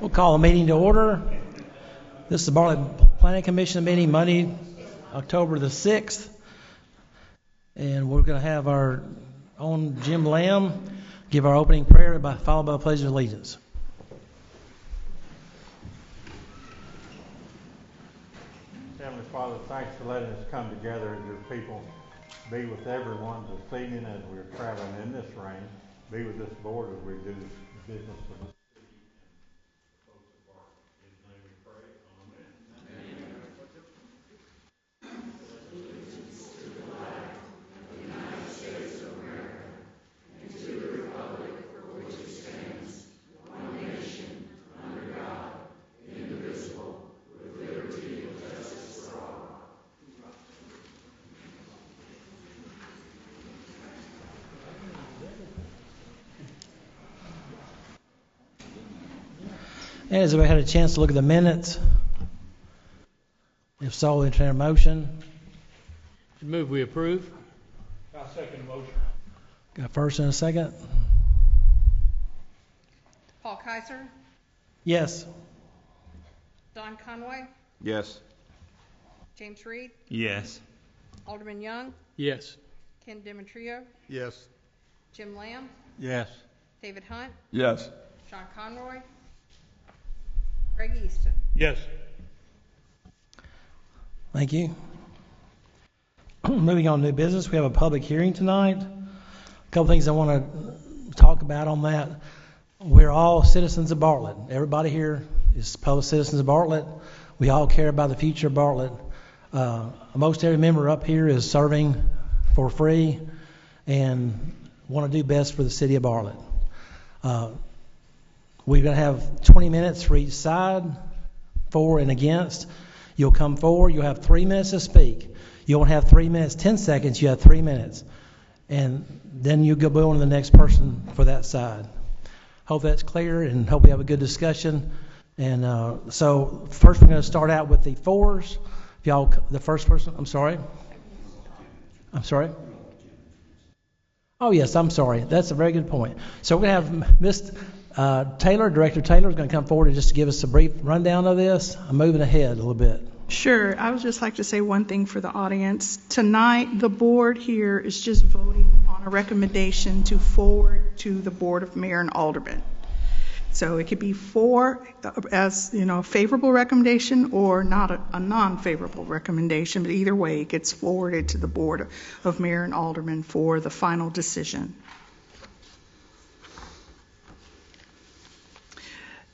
We'll call a meeting to order. This is the Bartlett Planning Commission meeting Monday, October the 6th. And we're going to have our own Jim Lamb give our opening prayer followed by the Pledge of Allegiance. Heavenly Father, thanks for letting us come together as your people. Be with everyone this evening as we're traveling in this rain. Be with this board as we do business with us. And has everybody had a chance to look at the minutes? If so, entertain a motion. Move we approve. I'll second the motion. Got a first and a second? Paul Kaiser, Yes. Don Conway, Yes. James Reed, Yes. Alderman Young, Yes. Ken Demetrio, Yes. Jim Lamb, Yes. David Hunt, Yes. Sean Conroy, Greg Easton. Yes. Thank you. Moving on to new business, we have a public hearing tonight. A couple things I want to talk about on that. We're all citizens of Bartlett. Everybody here is public citizens of Bartlett. We all care about the future of Bartlett. Most every member up here is serving for free and want to do best for the city of Bartlett. We're going to have 20 minutes for each side, for and against. You'll come forward. You'll have 3 minutes to speak. You won't have 3 minutes, 10 seconds. You have 3 minutes. And then you go on to the next person for that side. Hope that's clear and hope we have a good discussion. And so first we're going to start out with the fours. If y'all, the first person, I'm sorry. Oh, yes, I'm sorry. That's a very good point. So we're going to have Ms. Taylor, Director Taylor, is going to come forward and just give us a brief rundown of this. I'm moving ahead a little bit. Sure. I would just like to say one thing for the audience. Tonight, the board here is just voting on a recommendation to forward to the Board of Mayor and Aldermen. So it could be for, as you know, a favorable recommendation or not a non-favorable recommendation, but either way, it gets forwarded to the Board of Mayor and Aldermen for the final decision.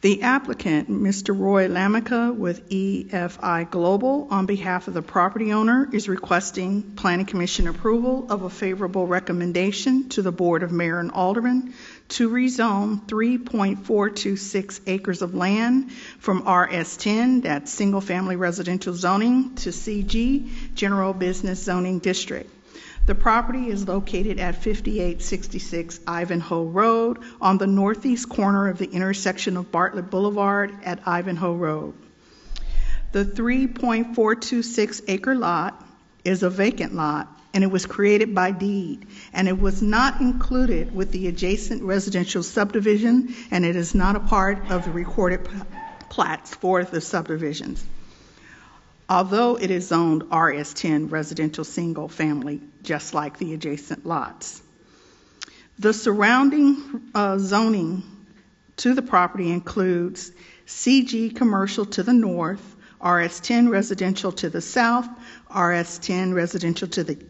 The applicant, Mr. Roy Lamica with EFI Global, on behalf of the property owner, is requesting Planning Commission approval of a favorable recommendation to the Board of Mayor and Aldermen to rezone 3.426 acres of land from RS10, that's single family residential zoning, to CG, general business zoning district. The property is located at 5866 Ivanhoe Road on the northeast corner of the intersection of Bartlett Boulevard at Ivanhoe Road. The 3.426 acre lot is a vacant lot, and it was created by deed, and it was not included with the adjacent residential subdivision, and it is not a part of the recorded plats for the subdivisions. Although it is zoned RS10 residential single family, just like the adjacent lots. The surrounding zoning to the property includes CG commercial to the north, RS10 residential to the south, RS10 residential to the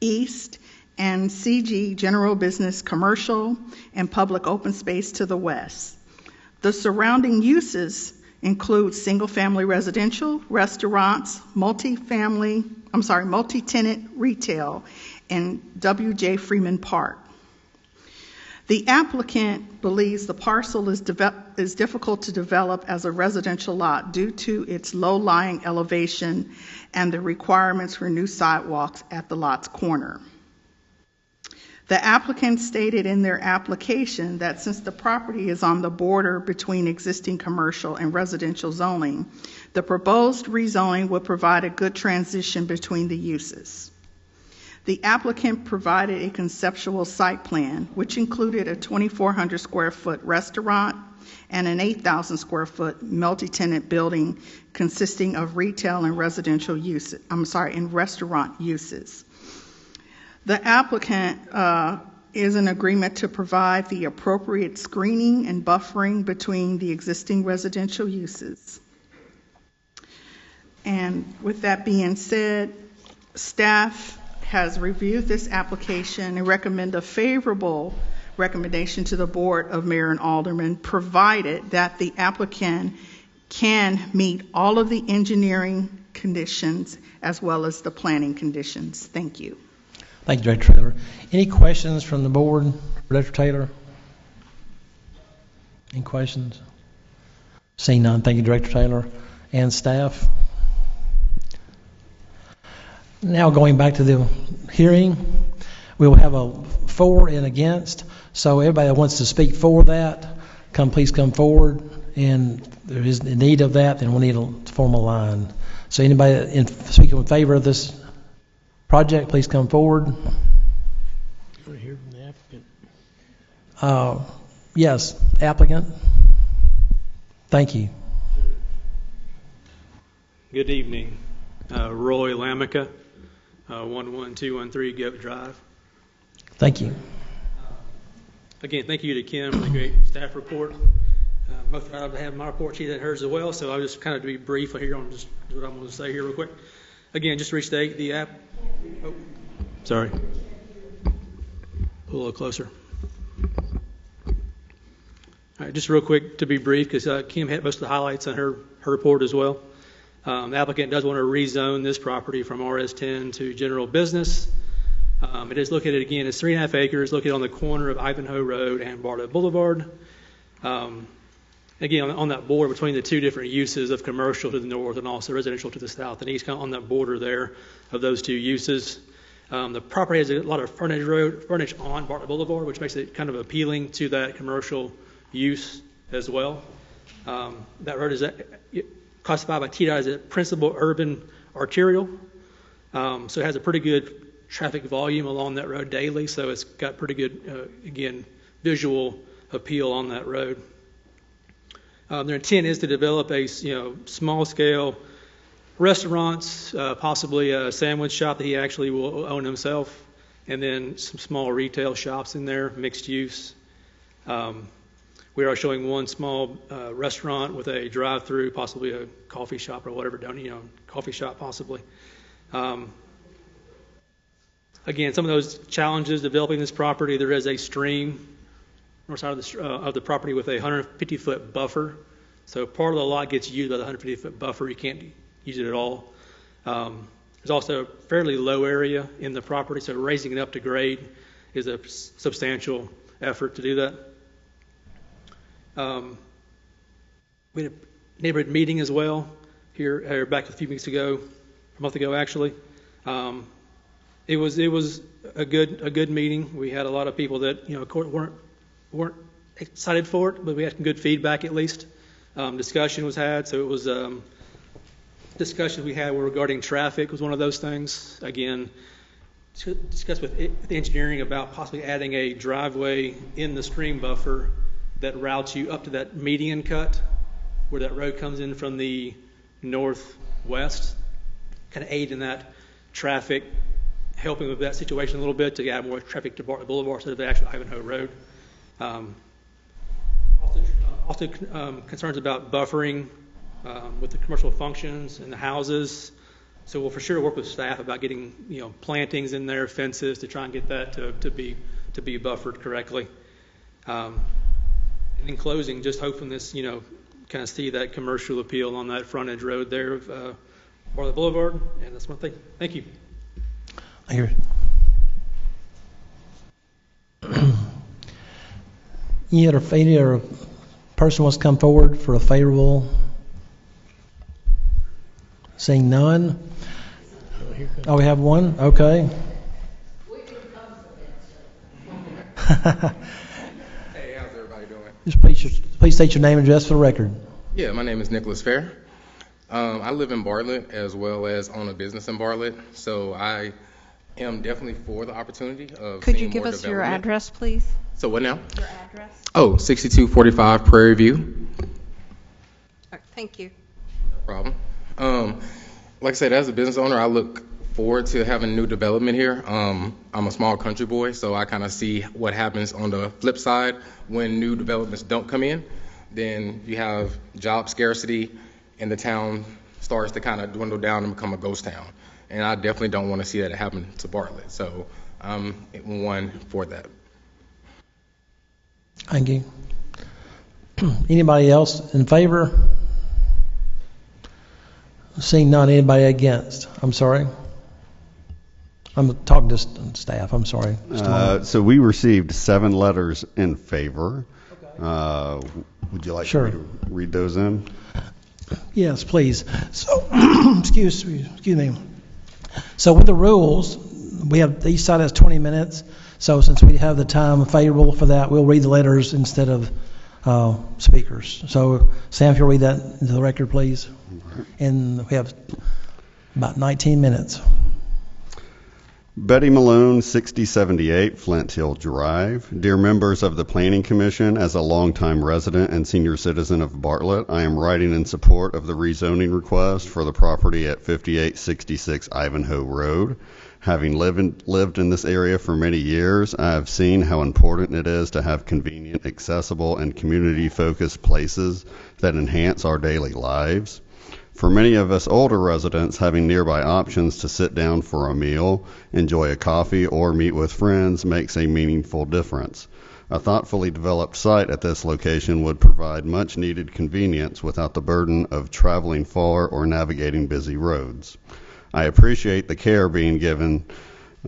east, and CG general business commercial and public open space to the west. The surrounding uses include single-family residential, restaurants, multi-tenant retail, and W.J. Freeman Park. The applicant believes the parcel is difficult to develop as a residential lot due to its low-lying elevation and the requirements for new sidewalks at the lot's corner. The applicant stated in their application that since the property is on the border between existing commercial and residential zoning, the proposed rezoning would provide a good transition between the uses. The applicant provided a conceptual site plan, which included a 2,400 square foot restaurant and an 8,000 square foot multi-tenant building consisting of retail and residential uses, and restaurant uses. The applicant is in agreement to provide the appropriate screening and buffering between the existing residential uses. And with that being said, staff has reviewed this application and recommend a favorable recommendation to the Board of Mayor and Aldermen, provided that the applicant can meet all of the engineering conditions as well as the planning conditions. Thank you. Thank you, Director Taylor. Any questions from the board, Director Taylor? Any questions? Seeing none, thank you, Director Taylor and staff. Now going back to the hearing, we will have a for and against. So everybody that wants to speak for that, please come forward. And if there is a need of that, then we'll need to form a line. So anybody speaking in favor of this project, please come forward. Want to hear from the applicant? Yes, applicant. Thank you. Good evening. Roy Lamica, 11213 Goat Drive. Thank you. Again, thank you to Kim for the great staff report. Most proud to have my report. She had hers as well, so I'll just kind of be brief here on just what I'm going to say here real quick. Again, just to restate the app. Oh, sorry. A little closer. All right, just real quick to be brief, because Kim had most of the highlights on her report as well. The applicant does want to rezone this property from RS10 to general business. It is located, again, it's 3.5 acres, located on the corner of Ivanhoe Road and Bartlett Boulevard. Again, on that border between the two different uses of commercial to the north and also residential to the south and east, kind of on that border there of those two uses. The property has a lot of frontage on Bartlett Boulevard, which makes it kind of appealing to that commercial use as well. That road is classified by TDOT as a principal urban arterial, so it has a pretty good traffic volume along that road daily, so it's got pretty good, again, visual appeal on that road. Their intent is to develop a small-scale restaurants, possibly a sandwich shop that he actually will own himself, and then some small retail shops in there, mixed use. We are showing one small restaurant with a drive-through, possibly a coffee shop or whatever, coffee shop possibly. Again, some of those challenges developing this property, there is a stream north side of the property with a 150-foot buffer. So part of the lot gets used by the 150-foot buffer. You can't use it at all. There's also a fairly low area in the property, so raising it up to grade is a substantial effort to do that. We had a neighborhood meeting as well here back a few weeks ago, a month ago actually. It was a good meeting. We had a lot of people that weren't excited for it, but we had some good feedback at least. Discussion was had, so it was discussions we had were regarding traffic was one of those things. Again, to discuss with the engineering about possibly adding a driveway in the stream buffer that routes you up to that median cut where that road comes in from the northwest, kind of aid in that traffic, helping with that situation a little bit to add more traffic to Bartlett Boulevard instead of the actual Ivanhoe Road. Also concerns about buffering with the commercial functions and the houses. So we'll for sure work with staff about getting plantings in there, fences to try and get that to be buffered correctly. And in closing, just hoping this kind of see that commercial appeal on that frontage road there of Bartlett Boulevard, and that's one thing. Thank you. I hear any other person wants to come forward for a favorable? Seeing none. Oh, we have one? Okay. Hey, how's everybody doing? Just please state your name and address for the record. Yeah, my name is Nicholas Fair. I live in Bartlett as well as own a business in Bartlett. So I am definitely for the opportunity of Could you seeing give more us your development. address, please? So what now? Your address? Oh, 6245 Prairie View. Thank you. Problem. Like I said, as a business owner, I look forward to having new development here. I'm a small country boy, so I kind of see what happens on the flip side when new developments don't come in. Then you have job scarcity, and the town starts to kind of dwindle down and become a ghost town. And I definitely don't want to see that happen to Bartlett. So I'm one for that. Thank you. Anybody else in favor? Seeing none, anybody against? I'm sorry. I'm talking to staff, I'm sorry. So we received 7 letters in favor. Would you like Sure. me to read those in? Yes, please. So, excuse me. So with the rules, we have, each side has 20 minutes. So since we have the time favorable for that, we'll read the letters instead of speakers. So Sam, if you'll read that into the record, please. And we have about 19 minutes. Betty Malone, 6078 Flint Hill Drive. Dear members of the Planning Commission, as a longtime resident and senior citizen of Bartlett, I am writing in support of the rezoning request for the property at 5866 Ivanhoe Road. Having lived in this area for many years, I have seen how important it is to have convenient, accessible, and community-focused places that enhance our daily lives. For many of us older residents, having nearby options to sit down for a meal, enjoy a coffee, or meet with friends makes a meaningful difference. A thoughtfully developed site at this location would provide much needed convenience without the burden of traveling far or navigating busy roads. I appreciate the care being given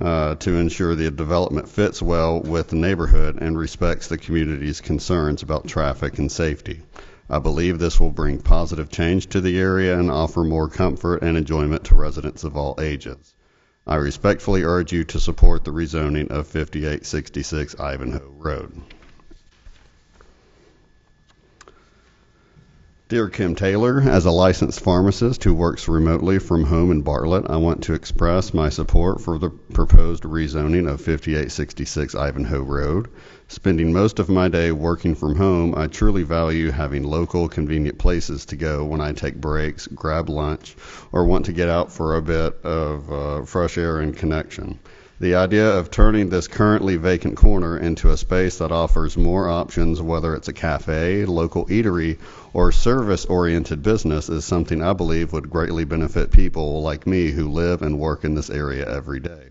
to ensure the development fits well with the neighborhood and respects the community's concerns about traffic and safety. I believe this will bring positive change to the area and offer more comfort and enjoyment to residents of all ages. I respectfully urge you to support the rezoning of 5866 Ivanhoe Road. Dear Kim Taylor, as a licensed pharmacist who works remotely from home in Bartlett, I want to express my support for the proposed rezoning of 5866 Ivanhoe Road. Spending most of my day working from home, I truly value having local, convenient places to go when I take breaks, grab lunch, or want to get out for a bit of fresh air and connection. The idea of turning this currently vacant corner into a space that offers more options, whether it's a cafe, local eatery, or service-oriented business, is something I believe would greatly benefit people like me who live and work in this area every day.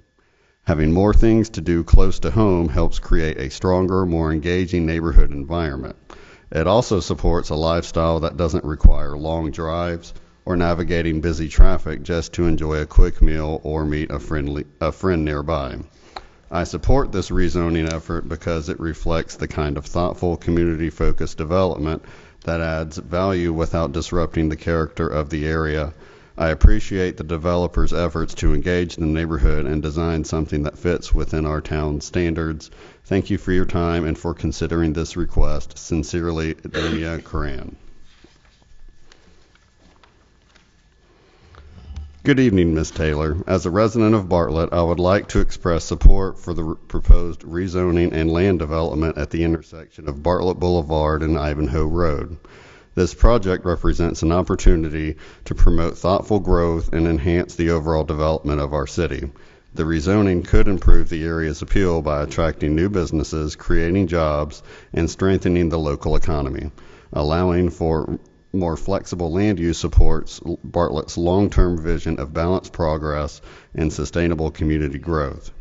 Having more things to do close to home helps create a stronger, more engaging neighborhood environment. It also supports a lifestyle that doesn't require long drives or navigating busy traffic just to enjoy a quick meal or meet a friend nearby. I support this rezoning effort because it reflects the kind of thoughtful, community-focused development that adds value without disrupting the character of the area. I appreciate the developer's efforts to engage the neighborhood and design something that fits within our town's standards. Thank you for your time and for considering this request. Sincerely, Dania Coran. Good evening, Ms. Taylor. As a resident of Bartlett, I would like to express support for the proposed rezoning and land development at the intersection of Bartlett Boulevard and Ivanhoe Road. This project represents an opportunity to promote thoughtful growth and enhance the overall development of our city. The rezoning could improve the area's appeal by attracting new businesses, creating jobs, and strengthening the local economy. Allowing for more flexible land use supports Bartlett's long-term vision of balanced progress and sustainable community growth.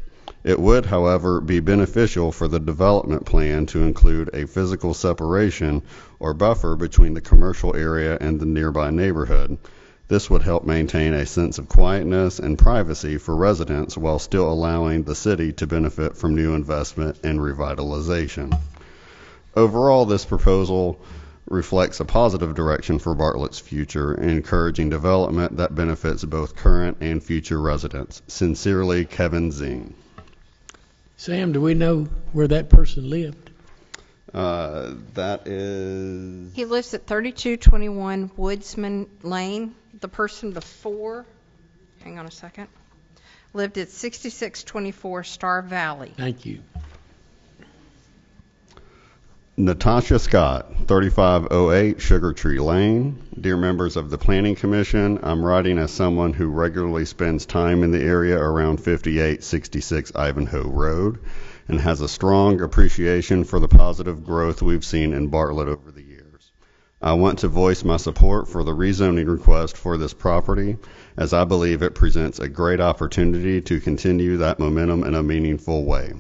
It would, however, be beneficial for the development plan to include a physical separation or buffer between the commercial area and the nearby neighborhood. This would help maintain a sense of quietness and privacy for residents while still allowing the city to benefit from new investment and revitalization. Overall, this proposal reflects a positive direction for Bartlett's future, encouraging development that benefits both current and future residents. Sincerely, Kevin Zing. Sam, do we know where that person lived? That is... He lives at 3221 Woodsman Lane. The person before, hang on a second, lived at 6624 Star Valley. Thank you. Natasha Scott, 3508 Sugar Tree Lane. Dear members of the Planning Commission, I'm writing as someone who regularly spends time in the area around 5866 Ivanhoe Road and has a strong appreciation for the positive growth we've seen in Bartlett over the years. I want to voice my support for the rezoning request for this property, as I believe it presents a great opportunity to continue that momentum in a meaningful way.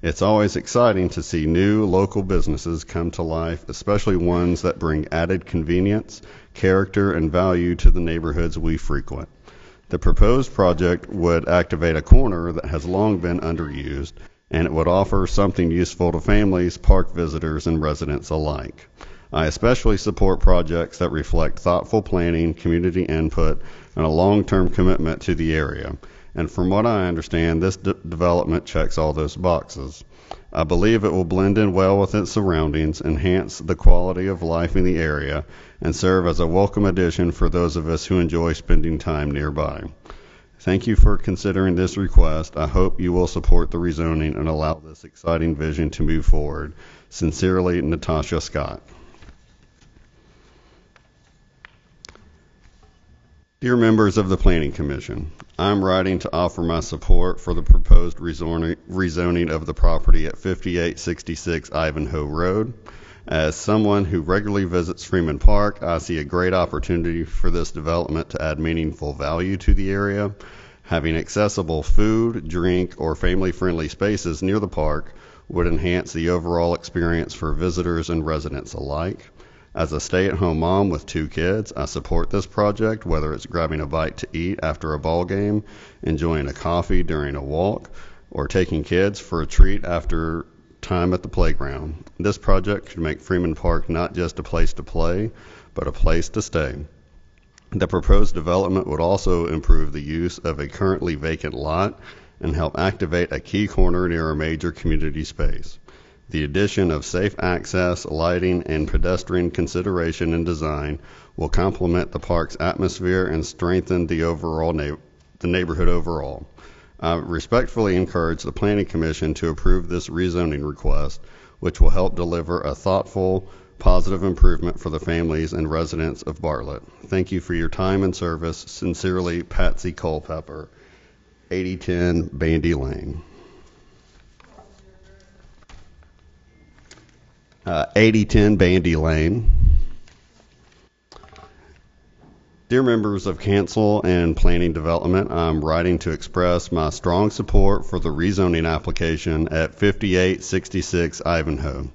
It's always exciting to see new local businesses come to life, especially ones that bring added convenience, character, and value to the neighborhoods we frequent. The proposed project would activate a corner that has long been underused, and it would offer something useful to families, park visitors, and residents alike. I especially support projects that reflect thoughtful planning, community input, and a long-term commitment to the area. And from what I understand, this development checks all those boxes. I believe it will blend in well with its surroundings, enhance the quality of life in the area, and serve as a welcome addition for those of us who enjoy spending time nearby. Thank you for considering this request. I hope you will support the rezoning and allow this exciting vision to move forward. Sincerely, Natasha Scott. Dear members of the Planning Commission, I'm writing to offer my support for the proposed rezoning of the property at 5866 Ivanhoe Road. As someone who regularly visits Freeman Park, I see a great opportunity for this development to add meaningful value to the area. Having accessible food, drink, or family-friendly spaces near the park would enhance the overall experience for visitors and residents alike. As a stay-at-home mom with 2 kids, I support this project, whether it's grabbing a bite to eat after a ball game, enjoying a coffee during a walk, or taking kids for a treat after time at the playground. This project could make Freeman Park not just a place to play, but a place to stay. The proposed development would also improve the use of a currently vacant lot and help activate a key corner near a major community space. The addition of safe access, lighting, and pedestrian consideration and design will complement the park's atmosphere and strengthen the neighborhood overall. I respectfully encourage the Planning Commission to approve this rezoning request, which will help deliver a thoughtful, positive improvement for the families and residents of Bartlett. Thank you for your time and service. Sincerely, Patsy Culpepper, 8010 Bandy Lane. 8010 Bandy Lane. Dear members of Council and Planning Development, I'm writing to express my strong support for the rezoning application at 5866 Ivanhoe.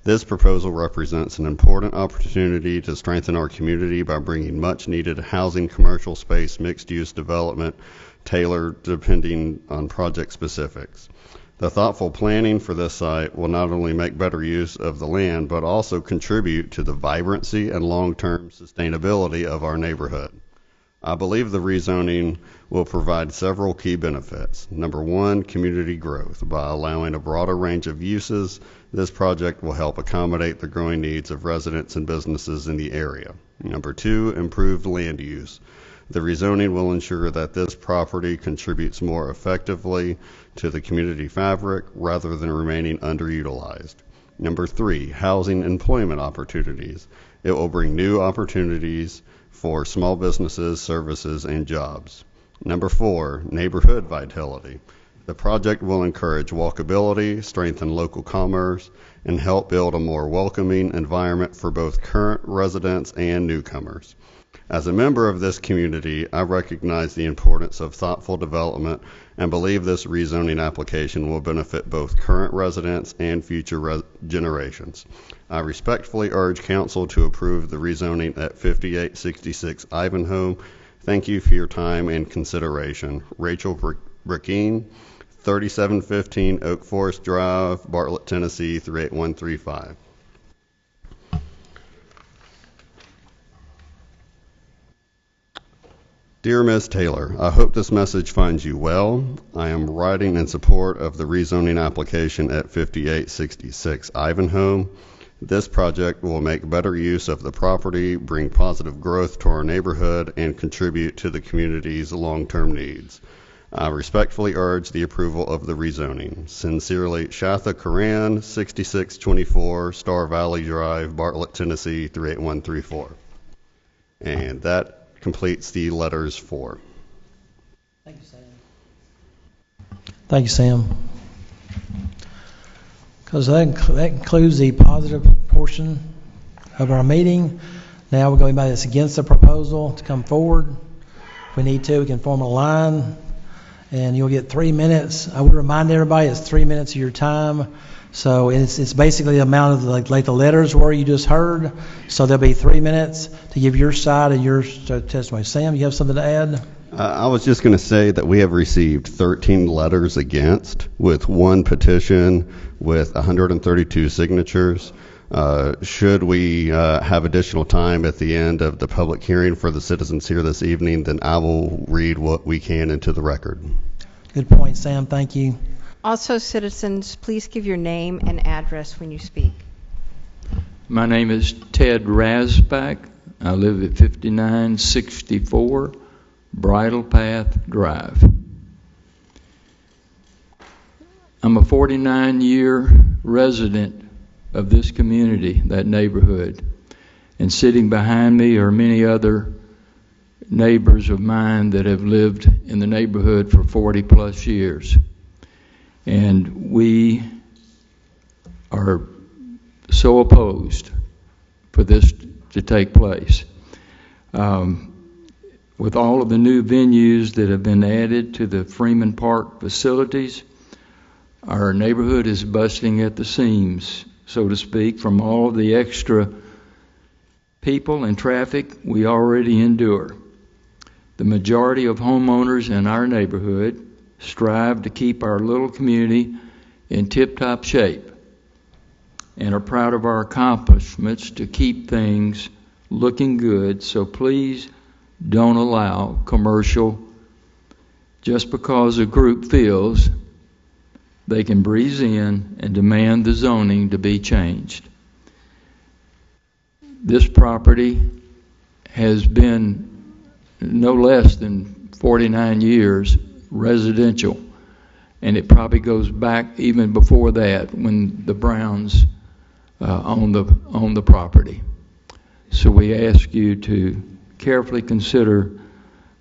This proposal represents an important opportunity to strengthen our community by bringing much needed housing, commercial space, mixed-use development tailored depending on project specifics. The thoughtful planning for this site will not only make better use of the land, but also contribute to the vibrancy and long-term sustainability of our neighborhood. I believe the rezoning will provide several key benefits. Number one, community growth. By allowing a broader range of uses, this project will help accommodate the growing needs of residents and businesses in the area. Number two, improved land use. The rezoning will ensure that this property contributes more effectively to the community fabric rather than remaining underutilized. Number three, housing employment opportunities. It will bring new opportunities for small businesses, services, and jobs. Number four, neighborhood vitality. The project will encourage walkability, strengthen local commerce, and help build a more welcoming environment for both current residents and newcomers. As a member of this community, I recognize the importance of thoughtful development and believe this rezoning application will benefit both current residents and future generations. I respectfully urge Council to approve the rezoning at 5866 Ivanhoe. Thank you for your time and consideration. Rachel Brackeen, 3715 Oak Forest Drive, Bartlett, Tennessee, 38135. Dear Ms. Taylor, I hope this message finds you well. I am writing in support of the rezoning application at 5866 Ivanhoe. This project will make better use of the property, bring positive growth to our neighborhood, and contribute to the community's long-term needs. I respectfully urge the approval of the rezoning. Sincerely, Shatha Karan, 6624 Star Valley Drive, Bartlett, Tennessee, 38134. And that completes the letters for. Thank you, Sam. Thank you, Sam. Because that concludes the positive portion of our meeting. Now we're going to anybody that's against the proposal to come forward. If we need to, we can form a line, and you'll get 3 minutes. I would remind everybody it's 3 minutes of your time. So it's basically the amount of like the letters were you just heard. So there'll be 3 minutes to give your side of your testimony. Sam, you have something to add? I was just going to say that we have received 13 letters against, with one petition with 132 signatures. Should we have additional time at the end of the public hearing for the citizens here this evening, then I will read what we can into the record. Good point, Sam. Thank you. Also, citizens, please give your name and address when you speak. My name is Ted Rasbach. I live at 5964 Bridle Path Drive. I'm a 49-year resident of this community, that neighborhood. And sitting behind me are many other neighbors of mine that have lived in the neighborhood for 40 plus years. And we are so opposed for this to take place. With all of the new venues that have been added to the Freeman Park facilities, our neighborhood is busting at the seams, so to speak, from all the extra people and traffic we already endure. The majority of homeowners in our neighborhood strive to keep our little community in tip-top shape and are proud of our accomplishments to keep things looking good. So please don't allow commercial just because a group feels they can breeze in and demand the zoning to be changed. This property has been no less than 49 years residential, and it probably goes back even before that when the Browns owned the property. So we ask you to carefully consider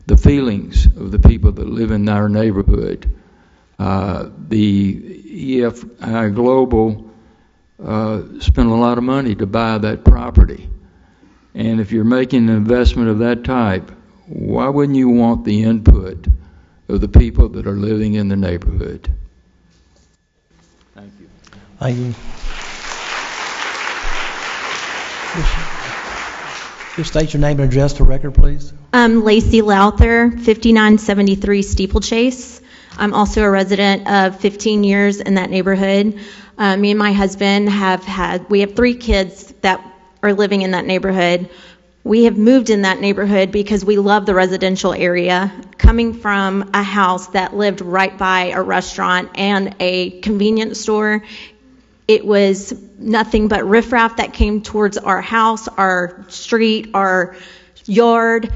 the feelings of the people that live in our neighborhood. The EFI Global spent a lot of money to buy that property. And if you're making an investment of that type, why wouldn't you want the input of the people that are living in the neighborhood? Thank you. Thank you. Just state your name and address for record, please. I'm Lacey Lowther, 5973 Steeplechase. I'm also a resident of 15 years in that neighborhood. Me and my husband we have 3 kids that are living in that neighborhood. We have moved in that neighborhood because we love the residential area. Coming from a house that lived right by a restaurant and a convenience store, it was nothing but riffraff that came towards our house, our street, our yard.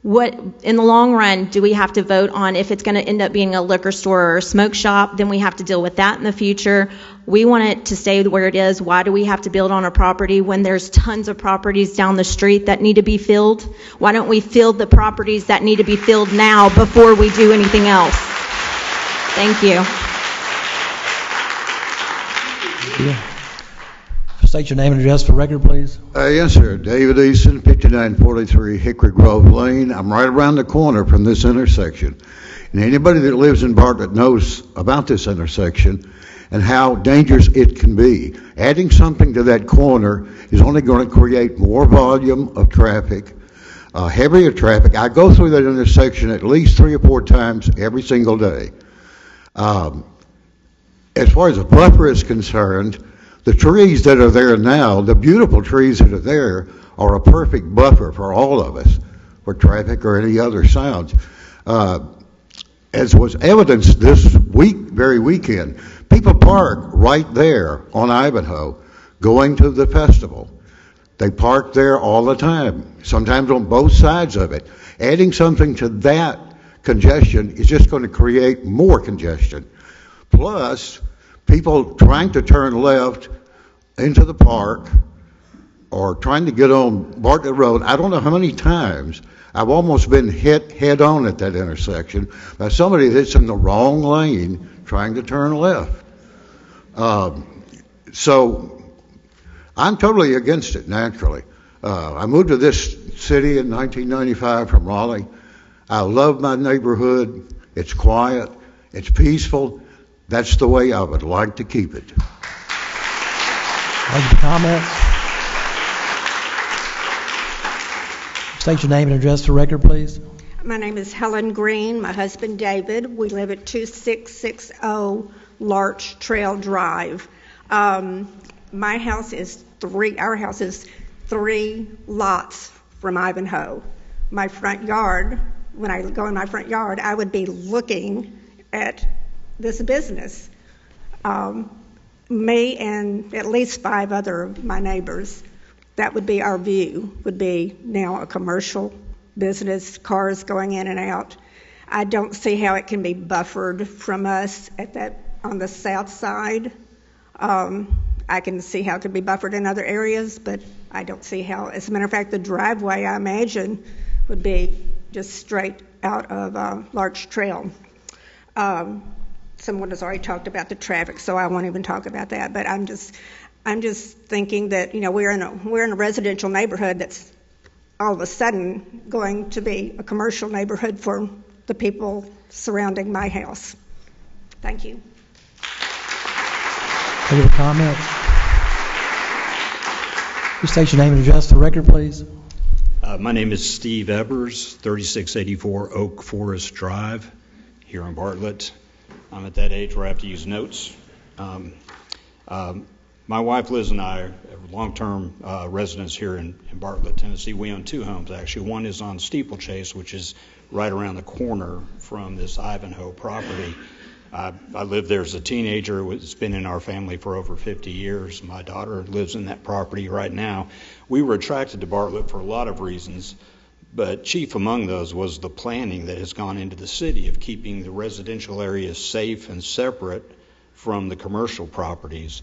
What, in the long run, do we have to vote on if it's going to end up being a liquor store or a smoke shop? Then we have to deal with that in the future. We want it to stay where it is. Why do we have to build on a property when there's tons of properties down the street that need to be filled? Why don't we fill the properties that need to be filled now before we do anything else? Thank you. Yeah. State your name and address for record, please. Yes, sir. David Eason, 5943 Hickory Grove Lane. I'm right around the corner from this intersection. And anybody that lives in Bartlett knows about this intersection and how dangerous it can be. Adding something to that corner is only going to create more volume of traffic, heavier traffic. I go through that intersection at least 3 or 4 times every single day. As far as the buffer is concerned, the trees that are there now, the beautiful trees that are there, are a perfect buffer for all of us, for traffic or any other sounds. As was evidenced this very weekend, people park right there on Ivanhoe going to the festival. They park there all the time, sometimes on both sides of it. Adding something to that congestion is just going to create more congestion. Plus, people trying to turn left into the park or trying to get on Bartlett Road. I don't know how many times I've almost been hit head on at that intersection by somebody that's in the wrong lane trying to turn left. So I'm totally against it, naturally. I moved to this city in 1995 from Raleigh. I love my neighborhood. It's quiet. It's peaceful. That's the way I would like to keep it. Thank you for comments. State your name and address for the record, please. My name is Helen Green. My husband David. We live at 2660 Larch Trail Drive. Our house is 3 lots from Ivanhoe. My front yard, when I go in my front yard, I would be looking at this business. Me and at least 5 other of my neighbors, that would be our view, would be now a commercial business, cars going in and out. I don't see how it can be buffered from us on the south side. I can see how it could be buffered in other areas, but I don't see how. As a matter of fact, the driveway, I imagine, would be just straight out of Larch Trail. Someone has already talked about the traffic, so I won't even talk about that. But I'm just thinking that we're in a residential neighborhood that's all of a sudden going to be a commercial neighborhood for the people surrounding my house. Thank you. Any other comments? Please state your name and address for the record, please. My name is Steve Ebers, 3684 Oak Forest Drive here in Bartlett. I'm at that age where I have to use notes. My wife Liz and I are long-term residents here in Bartlett, Tennessee. We own 2 homes, actually. One is on Steeplechase, which is right around the corner from this Ivanhoe property. I lived there as a teenager. It's been in our family for over 50 years. My daughter lives in that property right now. We were attracted to Bartlett for a lot of reasons, but chief among those was the planning that has gone into the city of keeping the residential areas safe and separate from the commercial properties.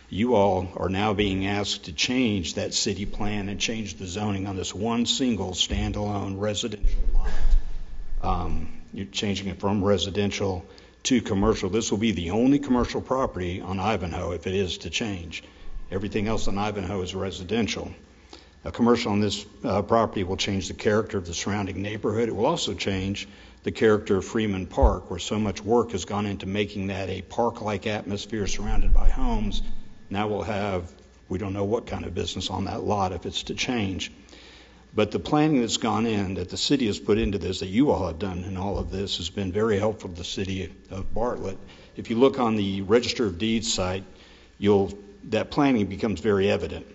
You all are now being asked to change that city plan and change the zoning on this one single standalone residential lot. You're changing it from residential to commercial. This will be the only commercial property on Ivanhoe if it is to change. Everything else on Ivanhoe is residential. A commercial on this property will change the character of the surrounding neighborhood. It will also change the character of Freeman Park, where so much work has gone into making that a park-like atmosphere surrounded by homes. Now we'll have, we don't know what kind of business on that lot if it's to change. But the planning that's gone in, that the city has put into this, that you all have done in all of this, has been very helpful to the city of Bartlett. If you look on the Register of Deeds site, that planning becomes very evident.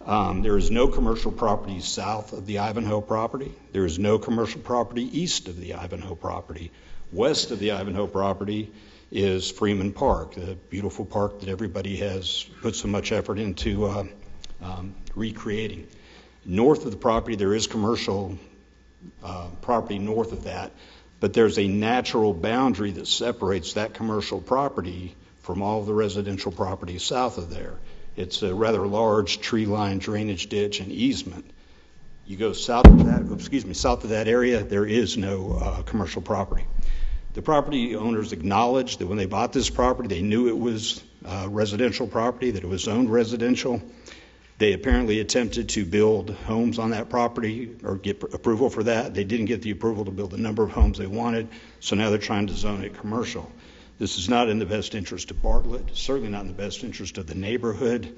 There is no commercial property south of the Ivanhoe property. There is no commercial property east of the Ivanhoe property. West of the Ivanhoe property is Freeman Park, the beautiful park that everybody has put so much effort into recreating. North of the property, there is commercial property north of that, but there's a natural boundary that separates that commercial property from all of the residential properties south of there. It's a rather large tree-lined drainage ditch and easement. You go south of that area, there is no commercial property. The property owners acknowledged that when they bought this property, they knew it was residential property, that it was zoned residential. They apparently attempted to build homes on that property or get approval for that. They didn't get the approval to build the number of homes they wanted, so now they're trying to zone it commercial. This is not in the best interest of Bartlett, certainly not in the best interest of the neighborhood.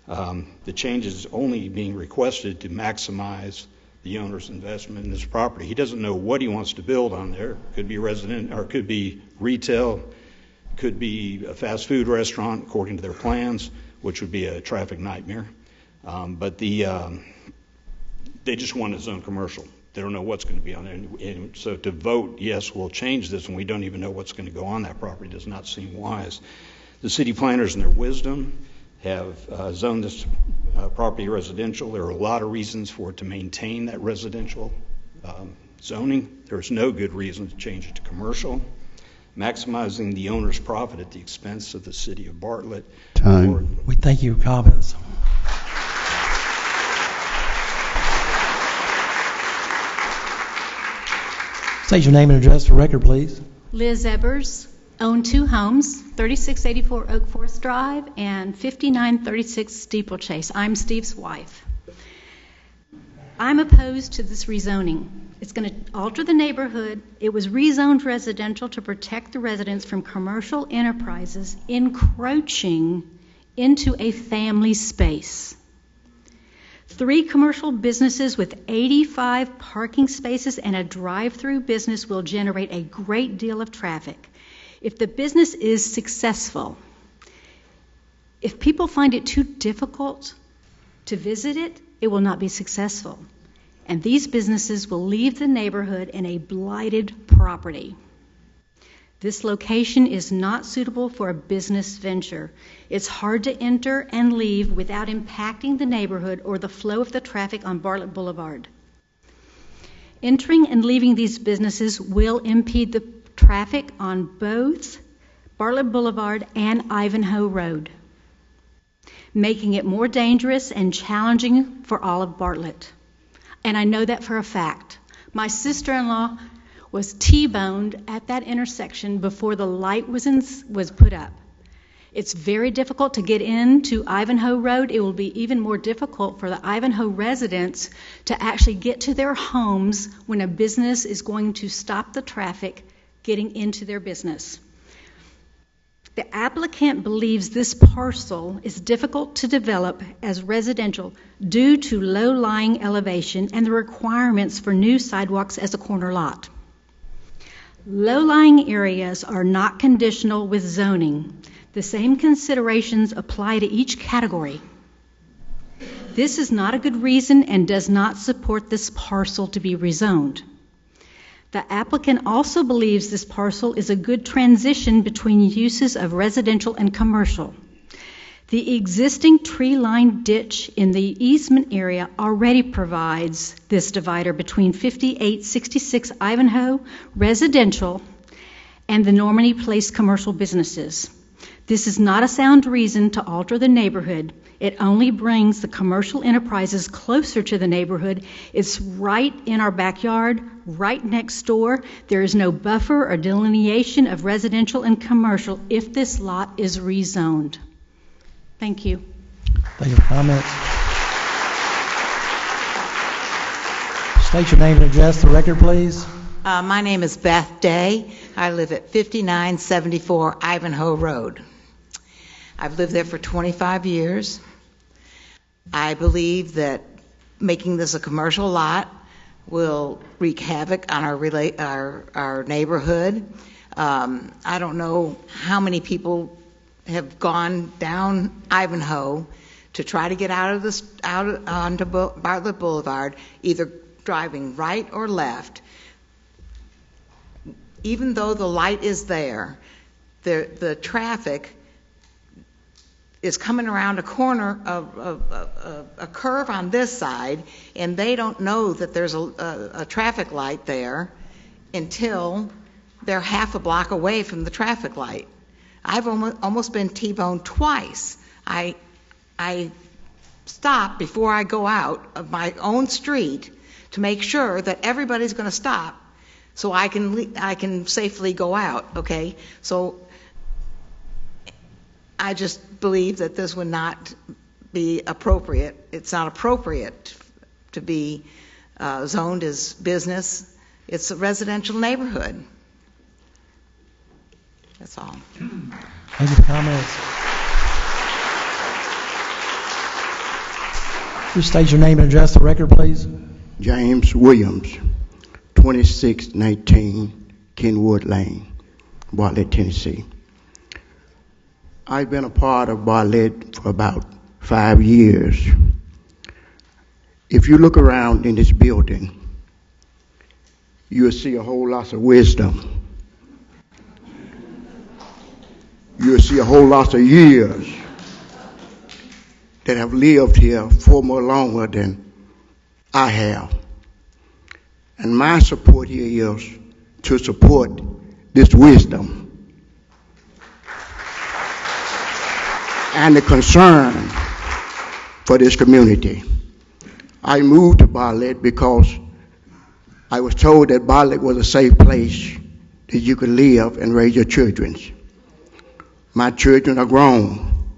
The change is only being requested to maximize the owner's investment in this property. He doesn't know what he wants to build on there. Could be resident, or could be retail, could be a fast food restaurant according to their plans, which would be a traffic nightmare. But they just want to zone commercial. They don't know what's going to be on there. And so to vote, yes, we'll change this, and we don't even know what's going to go on that property does not seem wise. The city planners, in their wisdom, have zoned this property residential. There are a lot of reasons for it to maintain that residential zoning. There's no good reason to change it to commercial. Maximizing the owner's profit at the expense of the city of Bartlett. Time. We thank you for your comments. State your name and address for record, please. Liz Ebers, own 2 homes, 3684 Oak Forest Drive and 5936 Steeplechase. I'm Steve's wife. I'm opposed to this rezoning. It's going to alter the neighborhood. It was rezoned residential to protect the residents from commercial enterprises encroaching into a family space. 3 commercial businesses with 85 parking spaces and a drive-through business will generate a great deal of traffic. If the business is successful, if people find it too difficult to visit it, it will not be successful. And these businesses will leave the neighborhood in a blighted property. This location is not suitable for a business venture. It's hard to enter and leave without impacting the neighborhood or the flow of the traffic on Bartlett Boulevard. Entering and leaving these businesses will impede the traffic on both Bartlett Boulevard and Ivanhoe Road, making it more dangerous and challenging for all of Bartlett. And I know that for a fact. My sister-in-law was T-boned at that intersection before the light was put up. It's very difficult to get into Ivanhoe Road. It will be even more difficult for the Ivanhoe residents to actually get to their homes when a business is going to stop the traffic getting into their business. The applicant believes this parcel is difficult to develop as residential due to low-lying elevation and the requirements for new sidewalks as a corner lot. Low-lying areas are not conditional with zoning. The same considerations apply to each category. This is not a good reason and does not support this parcel to be rezoned. The applicant also believes this parcel is a good transition between uses of residential and commercial. The existing tree-lined ditch in the easement area already provides this divider between 5866 Ivanhoe residential and the Normandy Place commercial businesses. This is not a sound reason to alter the neighborhood. It only brings the commercial enterprises closer to the neighborhood. It's right in our backyard, right next door. There is no buffer or delineation of residential and commercial if this lot is rezoned. Thank you. Thank you for comments. State your name and address for the record, please. My name is Beth Day. I live at 5974 Ivanhoe Road. I've lived there for 25 years. I believe that making this a commercial lot will wreak havoc on our neighborhood. I don't know how many people have gone down Ivanhoe to try to get out onto Bartlett Boulevard, either driving right or left. Even though the light is there, the traffic is coming around a corner of a curve on this side, and they don't know that there's a traffic light there until they're half a block away from the traffic light. I've almost been T-boned twice. I stop before I go out of my own street to make sure that everybody's going to stop so I can safely go out, okay? So I just believe that this would not be appropriate. It's not appropriate to be zoned as business. It's a residential neighborhood. That's all. Thank you for comments. Just state your name and address for the record, please. James Williams, 2619 Kenwood Lane, Bartlett, Tennessee. I've been a part of Bartlett for about 5 years. If you look around in this building, you'll see a whole lot of wisdom. You'll see a whole lot of years that have lived here far more longer than I have. And my support here is to support this wisdom and the concern for this community. I moved to Bartlett because I was told that Bartlett was a safe place that you could live and raise your children. My children are grown.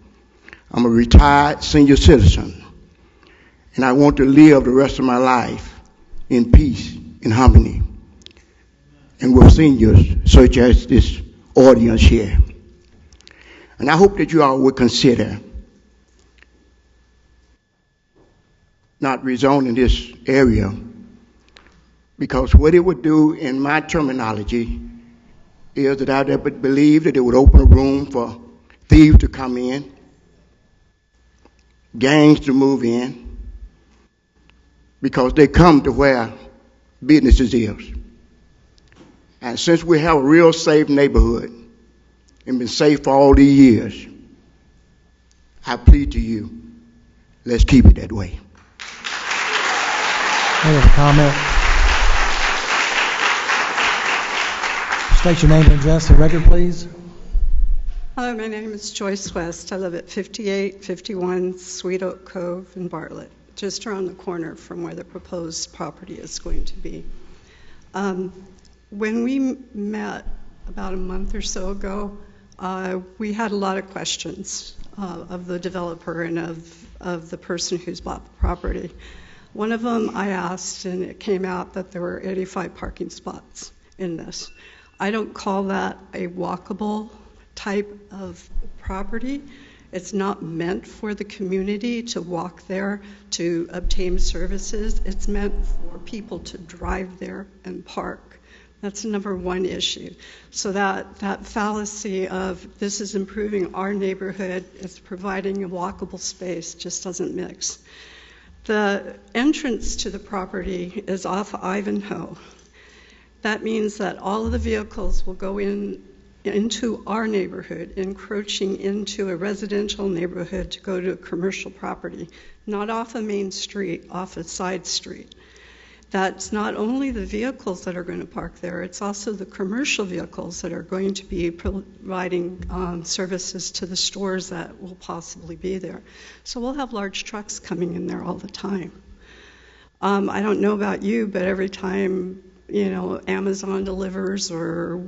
I'm a retired senior citizen, and I want to live the rest of my life in peace, in harmony, and with seniors such as this audience here. And I hope that you all would consider not rezoning this area, because what it would do in my terminology is that I would believe that it would open a room for thieves to come in, gangs to move in, because they come to where businesses is. And since we have a real safe neighborhood and been safe for all these years, I plead to you, let's keep it that way. I have a comment. State your name and address for the record, please. Hello, my name is Joyce West. I live at 5851 Sweet Oak Cove in Bartlett, just around the corner from where the proposed property is going to be. When we met about a month or so ago, we had a lot of questions of the developer and of the person who's bought the property. One of them I asked, and it came out that there were 85 parking spots in this. I don't call that a walkable type of property. It's not meant for the community to walk there to obtain services. It's meant for people to drive there and park. That's the number one issue. So that fallacy of this is improving our neighborhood, it's providing a walkable space, just doesn't mix. The entrance to the property is off Ivanhoe. That means that all of the vehicles will go into our neighborhood, encroaching into a residential neighborhood to go to a commercial property, not off a main street, off a side street. That's not only the vehicles that are going to park there, it's also the commercial vehicles that are going to be providing services to the stores that will possibly be there. So we'll have large trucks coming in there all the time. I don't know about you, but every time, Amazon delivers or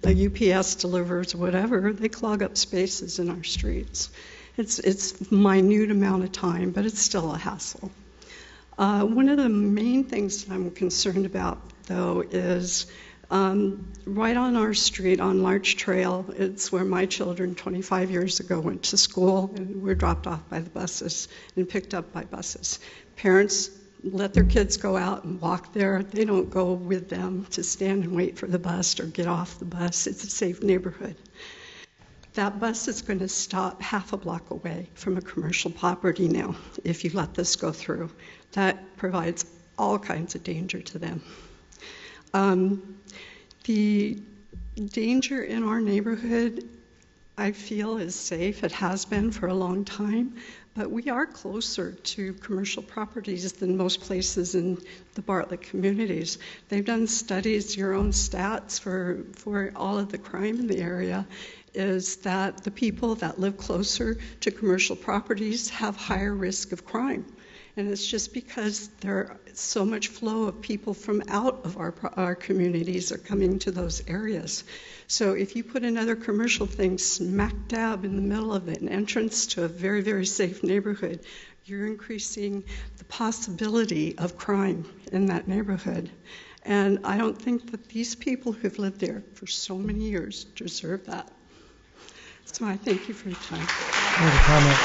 a UPS delivers or whatever, they clog up spaces in our streets. It's a minute amount of time, but it's still a hassle. One of the main things that I'm concerned about, though, is right on our street, on Larch Trail, it's where my children 25 years ago went to school and were dropped off by the buses and picked up by buses. Parents let their kids go out and walk there. They don't go with them to stand and wait for the bus or get off the bus. It's a safe neighborhood. That bus is going to stop half a block away from a commercial property now if you let this go through. That provides all kinds of danger to them. The danger in our neighborhood, I feel, is safe. It has been for a long time, but we are closer to commercial properties than most places in the Bartlett communities. They've done studies, your own stats for all of the crime in the area, is that the people that live closer to commercial properties have higher risk of crime. And it's just because there is so much flow of people from out of our communities are coming to those areas. So if you put another commercial thing smack dab in the middle of an entrance to a very, very safe neighborhood, you're increasing the possibility of crime in that neighborhood. And I don't think that these people who've lived there for so many years deserve that. So I thank you for your time. I have a comment.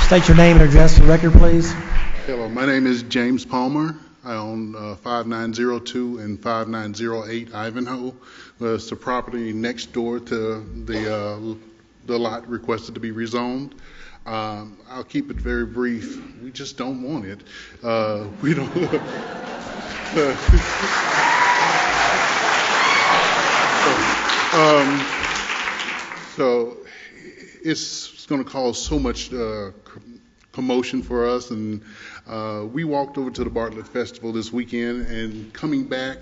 State your name and address for the record, please. Hello, my name is James Palmer. I own 5902 and 5908 Ivanhoe. It's the property next door to the lot requested to be rezoned. I'll keep it very brief. We just don't want it. We don't. So it's going to cause so much commotion for us, and we walked over to the Bartlett Festival this weekend, and coming back,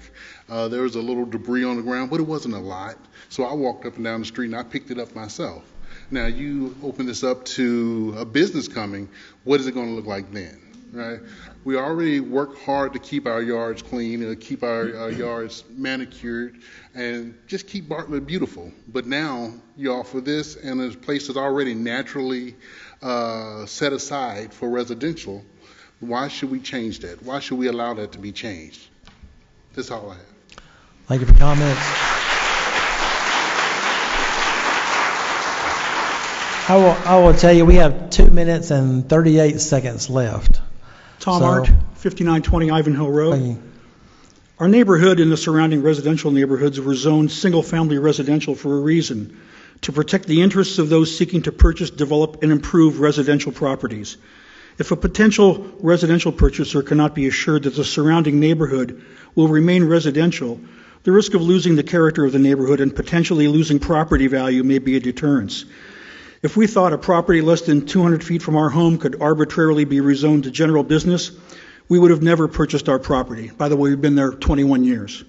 there was a little debris on the ground, but it wasn't a lot. So I walked up and down the street and I picked it up myself. Now you open this up to a business coming, what is it going to look like then, right? We already work hard to keep our yards clean and keep our yards manicured and just keep Bartlett beautiful. But now you offer this, and a place that's already naturally set aside for residential. Why should we change that? Why should we allow that to be changed? That's all I have. Thank you for comments. I will tell you, we have 2 minutes and 38 seconds left. Tom Art, 5920 Ivanhoe Road. Our neighborhood and the surrounding residential neighborhoods were zoned single-family residential for a reason, to protect the interests of those seeking to purchase, develop, and improve residential properties. If a potential residential purchaser cannot be assured that the surrounding neighborhood will remain residential, the risk of losing the character of the neighborhood and potentially losing property value may be a deterrence. If we thought a property less than 200 feet from our home could arbitrarily be rezoned to general business, we would have never purchased our property. By the way, we've been there 21 years.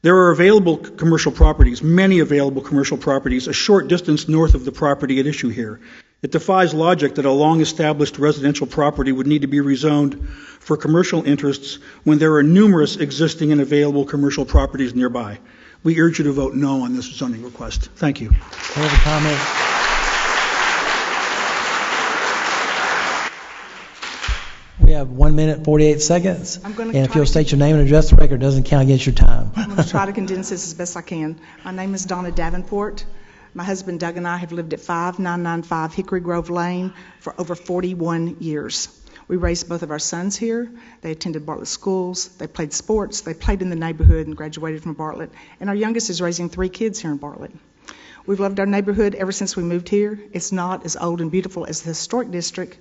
There are available commercial properties, many available commercial properties, a short distance north of the property at issue here. It defies logic that a long-established residential property would need to be rezoned for commercial interests when there are numerous existing and available commercial properties nearby. We urge you to vote no on this zoning request. Thank you. Any other comments? We have 1 minute, 48 seconds. And if you'll state your name and address the record, it doesn't count against your time. I'm going to try to condense this as best I can. My name is Donna Davenport. My husband Doug and I have lived at 5995 Hickory Grove Lane for over 41 years. We raised both of our sons here. They attended Bartlett schools. They played sports. They played in the neighborhood and graduated from Bartlett. And our youngest is raising 3 kids here in Bartlett. We've loved our neighborhood ever since we moved here. It's not as old and beautiful as the historic district,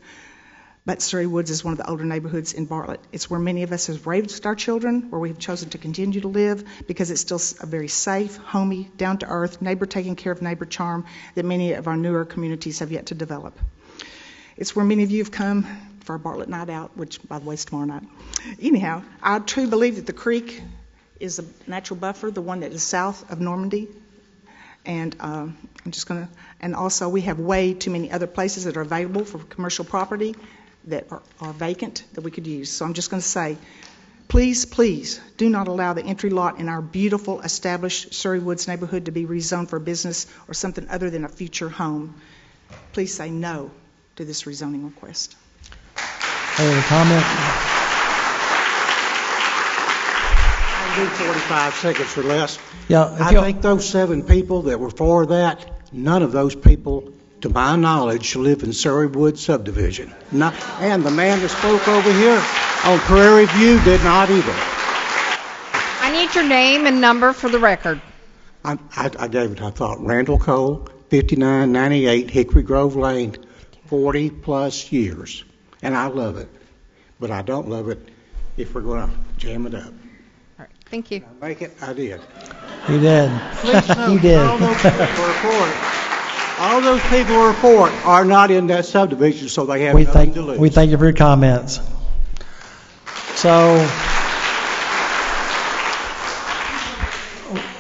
but Surrey Woods is one of the older neighborhoods in Bartlett. It's where many of us have raised our children, where we have chosen to continue to live, because it's still a very safe, homey, down-to-earth, neighbor taking care of neighbor charm that many of our newer communities have yet to develop. It's where many of you have come for our Bartlett Night Out, which, by the way, is tomorrow night. Anyhow, I truly believe that the creek is a natural buffer, the one that is south of Normandy. And and also we have way too many other places that are available for commercial property that are vacant that we could use. So I'm just going to say, please, please do not allow the entry lot in our beautiful established Surrey Woods neighborhood to be rezoned for business or something other than a future home. Please say no to this rezoning request. Any other comment? I need 45 seconds or less. Yeah, I think those 7 people that were for that, none of those people, to my knowledge, live in Surrey Woods subdivision. And the man that spoke over here on Prairie View did not either. I need your name and number for the record. I gave it, I thought, Randall Cole, 5998 Hickory Grove Lane, 40 plus years. And I love it. But I don't love it if we're going to jam it up. All right, thank you. Make it, I did. You did. Please note, You did. all those people who are for it are not in that subdivision, so they have nothing to lose. We thank you for your comments. So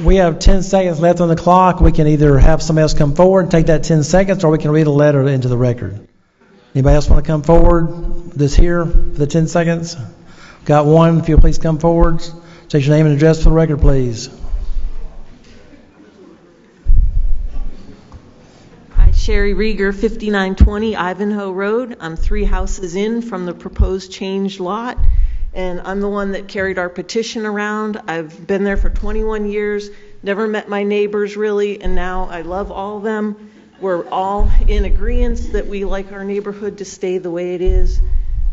we have 10 seconds left on the clock. We can either have somebody else come forward and take that 10 seconds, or we can read a letter into the record. Anybody else want to come forward this here for the 10 seconds? Got one. If you'll please come forward. State your name and address for the record, please. Sherry Rieger, 5920 Ivanhoe Road. I'm 3 houses in from the proposed changed lot, and I'm the one that carried our petition around. I've been there for 21 years, never met my neighbors really, and now I love all of them. We're all in agreement that we like our neighborhood to stay the way it is.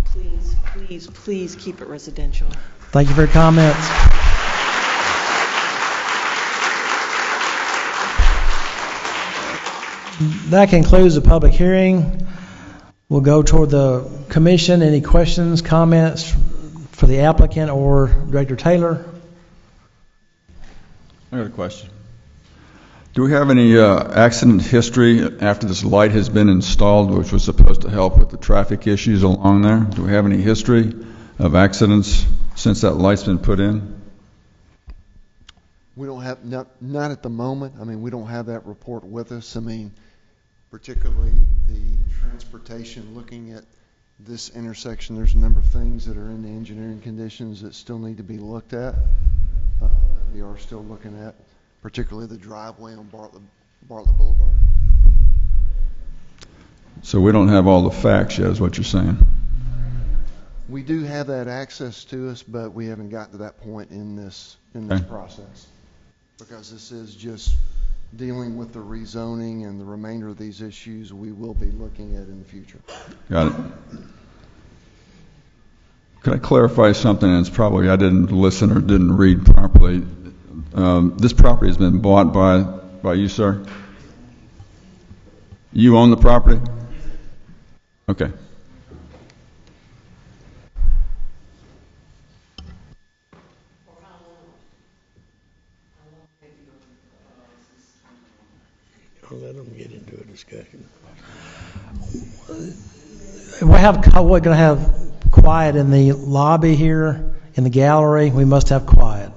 Please, please, please keep it residential. Thank you for your comments. That concludes the public hearing. We'll go toward the commission. Any questions, comments for the applicant or Director Taylor? I got a question. Do we have any accident history after this light has been installed, which was supposed to help with the traffic issues along there? Do we have any history of accidents since that light's been put in? We don't have, not at the moment. I mean, we don't have that report with us. I mean, particularly the transportation, looking at this intersection, there's a number of things that are in the engineering conditions that still need to be looked at. We are still looking at, particularly the driveway on Bartlett Boulevard. So we don't have all the facts yet, is what you're saying? We do have that access to us, but we haven't gotten to that point in this Okay. process, because this is just dealing with the rezoning, and the remainder of these issues we will be looking at in the future. Got it. Could I clarify something? And it's probably I didn't listen or didn't read properly. This property has been bought by you, sir? You own the property? Okay. I'll let them get into a discussion. We're going to have quiet in the lobby here, in the gallery. We must have quiet.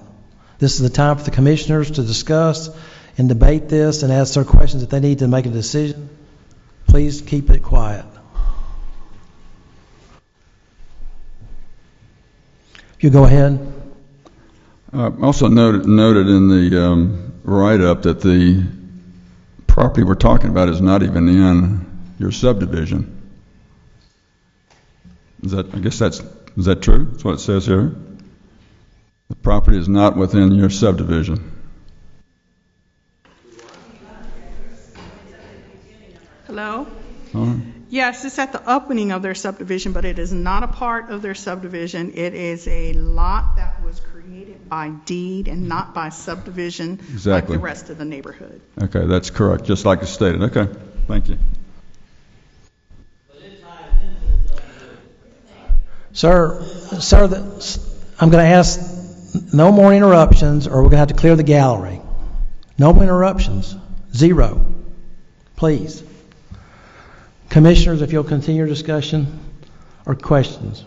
This is the time for the commissioners to discuss and debate this and ask their questions if they need to make a decision. Please keep it quiet. You go ahead. Also noted in the write-up that the property we're talking about is not even in your subdivision. Is that true? That's what it says here. The property is not within your subdivision. Hello? Huh? Yes, it's at the opening of their subdivision, but it is not a part of their subdivision. It is a lot that was created by deed and not by subdivision Exactly. like the rest of the neighborhood. Okay, that's correct, just like it's stated. Okay, thank you. Sir, I'm going to ask no more interruptions, or we're going to have to clear the gallery. No more interruptions. 0. Please. Commissioners, if you'll continue your discussion or questions.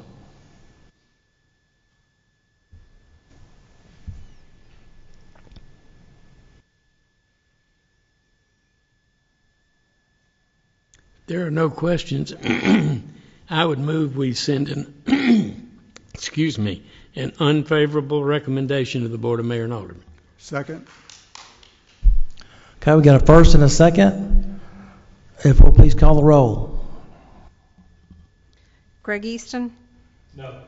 There are no questions. I would move we send an, excuse me, an unfavorable recommendation to the Board of Mayor and Aldermen. Second. Okay, we got a first and a second. If we'll please call the roll. Greg Easton? No.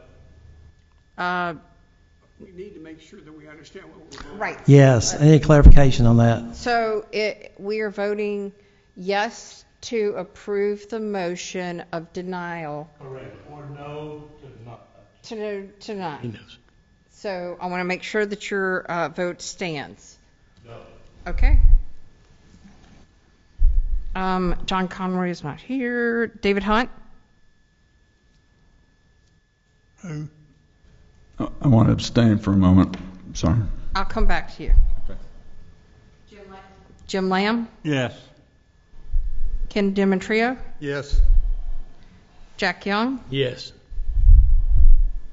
We need to make sure that we understand what we're voting. Right. Yes, any clarification on that? So we are voting yes to approve the motion of denial. Correct. Or no to not. To not. He knows. So I want to make sure that your vote stands. No. Okay. John Conroy is not here. David Hunt? I want to abstain for a moment. Sorry. I'll come back to you. Okay. Jim Lamb? Yes. Ken Demetrio? Yes. Jack Young? Yes.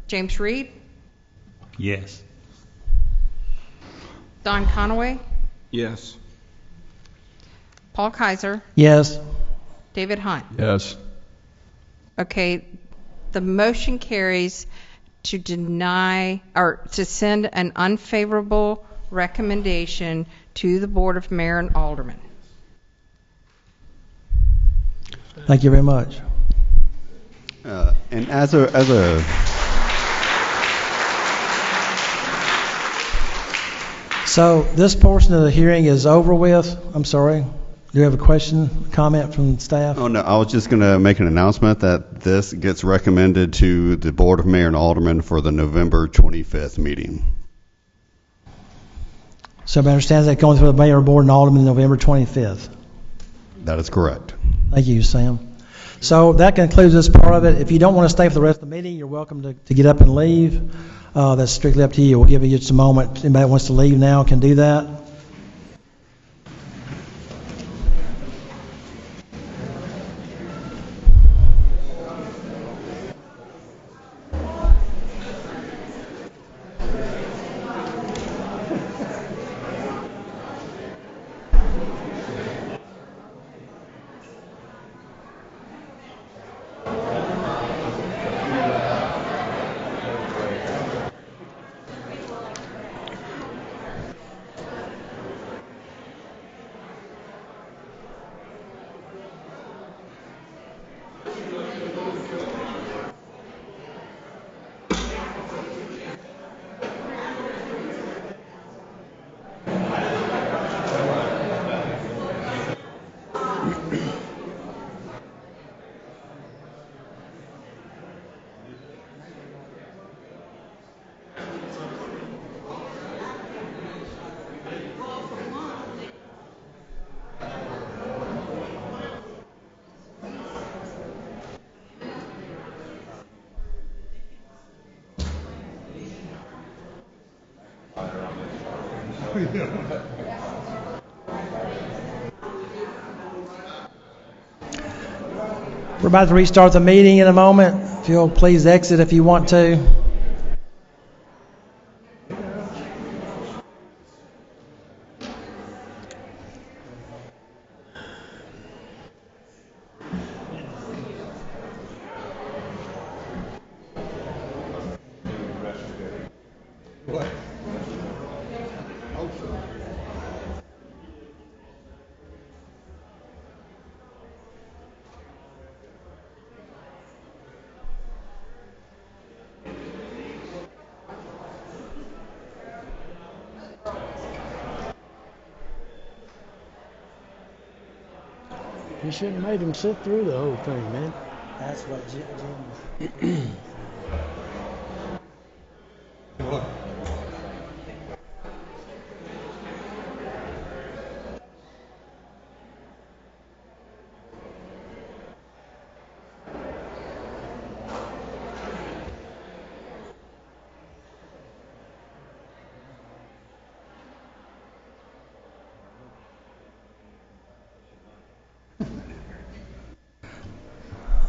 James Reed? Yes. Don Conaway? Yes. Paul Kaiser? Yes. David Hunt? Yes. Okay, the motion carries to deny or to send an unfavorable recommendation to the Board of Mayor and Aldermen. Thank you very much. And as a So this portion of the hearing is over with. I'm sorry. Do you have a question, comment from staff? Oh, no, I was just going to make an announcement that this gets recommended to the Board of Mayor and Aldermen for the November 25th meeting. So everybody understands that going through the Mayor, Board, and Aldermen November 25th. That is correct. Thank you, Sam. So that concludes this part of it. If you don't want to stay for the rest of the meeting, you're welcome to get up and leave. That's strictly up to you. We'll give you just a moment. Anybody that wants to leave now can do that. We're about to restart the meeting in a moment. If you'll please exit if you want to. You shouldn't have made him sit through the whole thing, man. That's what Jim.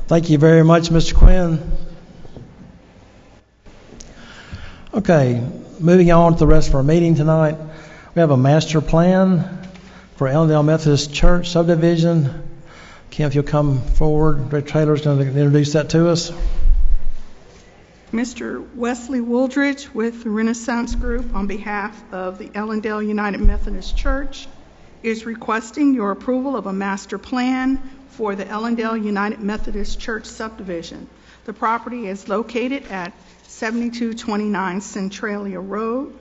Thank you very much, Mr. Quinn. Okay, moving on to the rest of our meeting tonight. We have a master plan for Ellendale Methodist Church subdivision. Kim, if you'll come forward, Director Taylor's going to introduce that to us. Mr. Wesley Wooldridge with the Renaissance Group on behalf of the Ellendale United Methodist Church is requesting your approval of a master plan for the Ellendale United Methodist Church subdivision. The property is located at 7229 Centralia Road,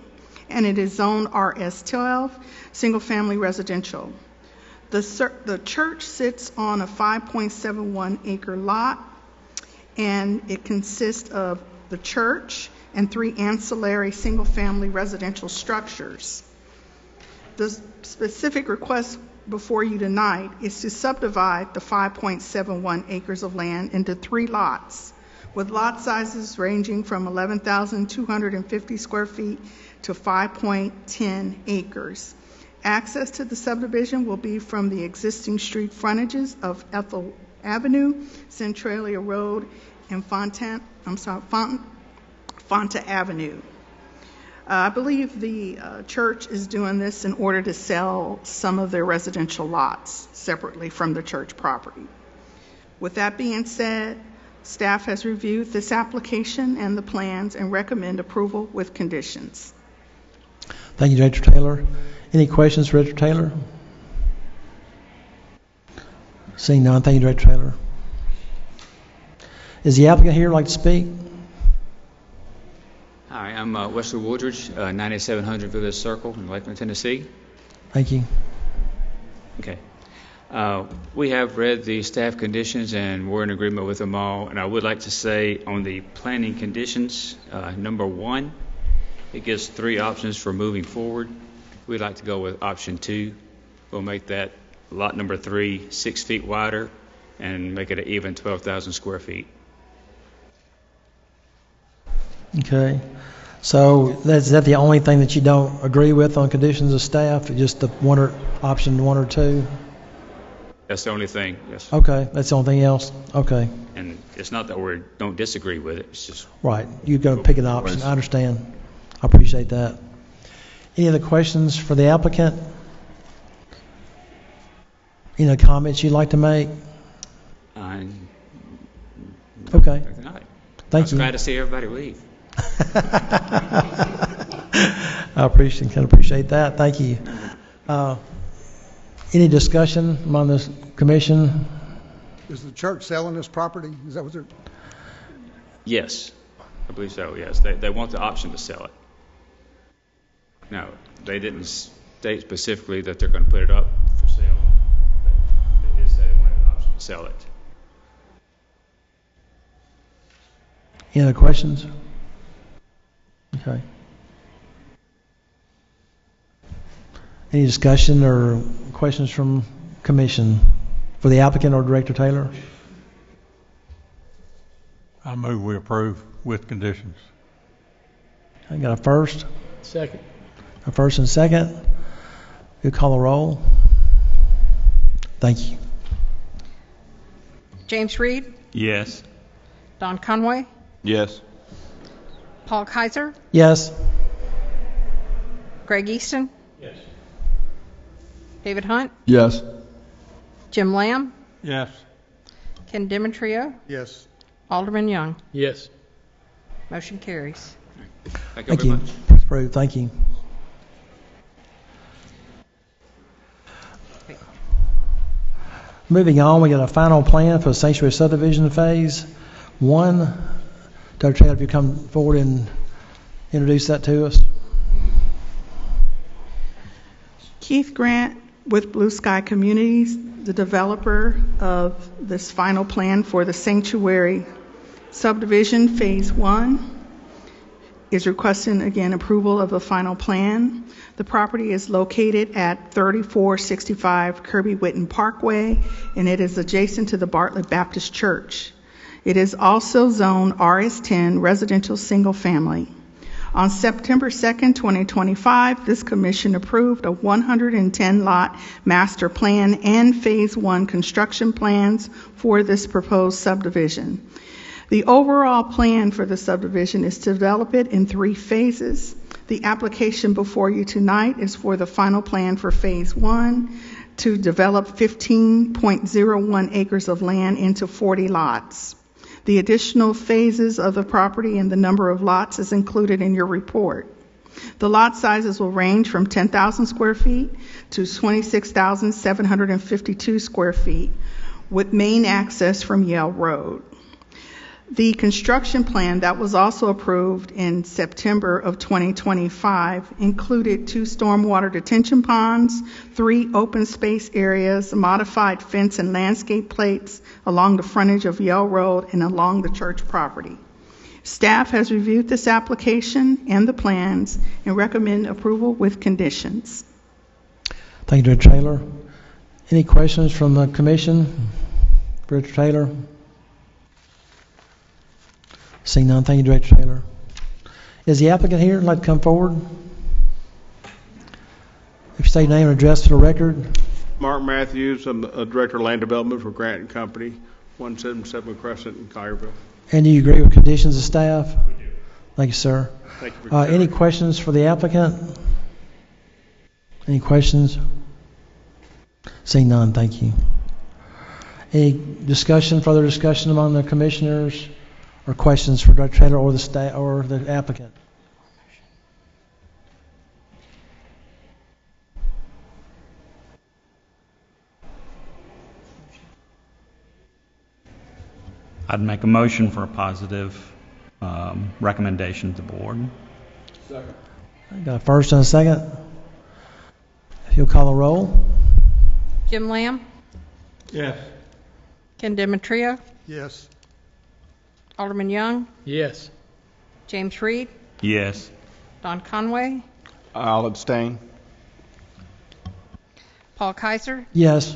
and it is zoned RS12, single-family residential. The church sits on a 5.71 acre lot, and it consists of the church and 3 ancillary single-family residential structures. The specific request before you tonight is to subdivide the 5.71 acres of land into 3 lots, with lot sizes ranging from 11,250 square feet to 5.10 acres. Access to the subdivision will be from the existing street frontages of Ethel Avenue, Centralia Road, and Fonta Avenue. I believe the church is doing this in order to sell some of their residential lots separately from the church property. With that being said, staff has reviewed this application and the plans and recommend approval with conditions. Thank you, Director Taylor. Any questions for Director Taylor? Seeing none, thank you, Director Taylor. Is the applicant here like to speak? Hi, I'm Wesley Wooldridge, 9700 Village Circle in Lakeland, Tennessee. Thank you. Okay. We have read the staff conditions and we're in agreement with them all. And I would like to say on the planning conditions, number 1, it gives 3 options for moving forward. We'd like to go with option 2. We'll make that lot number 3 6 feet wider and make it an even 12,000 square feet. Okay. So is that the only thing that you don't agree with on conditions of staff? Just the option 1 or 2? That's the only thing, yes. Okay. That's the only thing else? Okay. And it's not that we don't disagree with it. It's just... Right. You're going to pick an option. I understand. I appreciate that. Any other questions for the applicant? Any other comments you'd like to make? Okay. Thank you. I was glad to see everybody leave. I appreciate that. Thank you. Any discussion among the commission? Is the church selling this property? Is that what they're? Yes. believe so, yes. They want the option to sell it. No, they didn't state specifically that they're going to put it up for sale. They did say they wanted an option to sell it. Any other questions? Okay. Any discussion or questions from commission for the applicant or Director Taylor? I move we approve with conditions. I got a first. Second. A first and second. You call a roll. Thank you. James Reed, Yes. Don Conway, Yes. Paul Kaiser, Yes. Greg Easton, Yes. David Hunt, Yes. Jim Lamb, Yes. Ken Demetrio, Yes. Alderman Young. Yes. Motion carries. Thank Thank very you. much. It's approved. Thank you. Moving on, we got a final plan for Sanctuary Subdivision Phase 1. Dr. Taylor, if you come forward and introduce that to us. Keith Grant with Blue Sky Communities, the developer of this final plan for the Sanctuary Subdivision Phase 1, is requesting again approval of the final plan. The property is located at 3465 Kirby Whitten Parkway, and it is adjacent to the Bartlett Baptist Church. It is also zoned RS10 residential single family. On September 2nd, 2025, this commission approved a 110-lot master plan and Phase 1 construction plans for this proposed subdivision. The overall plan for the subdivision is to develop it in 3 phases. The application before you tonight is for the final plan for Phase 1 to develop 15.01 acres of land into 40 lots. The additional phases of the property and the number of lots is included in your report. The lot sizes will range from 10,000 square feet to 26,752 square feet with main access from Yale Road. The construction plan that was also approved in September of 2025 included 2 stormwater detention ponds, 3 open space areas, modified fence and landscape plates along the frontage of Yale Road and along the church property. Staff has reviewed this application and the plans and recommend approval with conditions. Thank you, Director Taylor. Any questions from the commission? Director Taylor? Seeing none, thank you, Director Taylor. Is the applicant here? Like to come forward? If you say your name and address for the record. Mark Matthews, I'm the Director of Land Development for Grant and Company, 177 Crescent in Collierville. And do you agree with conditions of staff? We do. Thank you, sir. Thank you for any questions for the applicant? Any questions? Seeing none, thank you. Any discussion, further discussion among the commissioners? Or questions for Dr. Taylor or the staff or the applicant? I'd make a motion for a positive recommendation to the board. Second. I got a first and a second. If you'll call a roll. Jim Lamb, Yes. Ken Demetrio, Yes. Alderman Young, Yes. James Reed, Yes. Don Conway, I'll abstain. Paul Kaiser, Yes.